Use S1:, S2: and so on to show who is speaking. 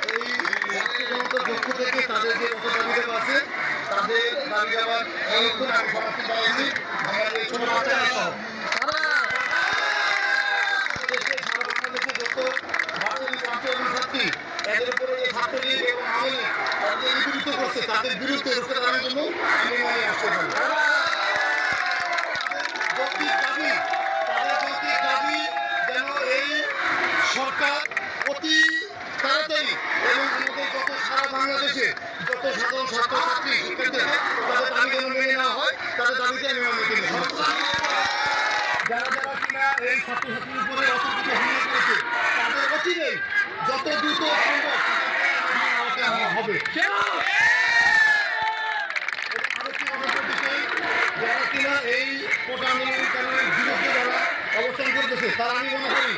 S1: এই জনতার পক্ষ থেকে তাদের যে কত দাবি দেওয়া আছে তাদের দাবি দেওয়ার অনুরোধ আমি সমর্থন জানাচ্ছি। আমাদের ছোট বাচ্চারা সহ সারা বাংলাদেশে যত ছাত্রী তাদের উপরে যে ছাত্রলীগ এবং আওয়ামী লীগ তাদের নিপীড়িত করছে তাদের বিরুদ্ধে রুখে দাঁড়ানোর জন্য আমি এখানে আসতে পারি। তাদের যৌক্তিক দাবি যেন এই সরকার অতি তাড়াতাড়ি এবং আমাদের যত সারা বাংলাদেশে যত সাধারণ ছাত্রছাত্রী শিক্ষার্থী তাদের দাবি যেন মেনে নেওয়া হয় তাদের দাবিতে আমি মেনে নেব। যারা যারা কিনা এই ছাত্রছাত্রীর উপরে অতিরিক্ত হামলা করেছে তাদের অচিরেই যত দ্রুত সম্ভব হবে। আরেকটি কথা বলতে চাই, যারা কিনা এই কোটা আন্দোলনের বিরুদ্ধে যারা অবস্থান করতেছে তারা আমি মনে করি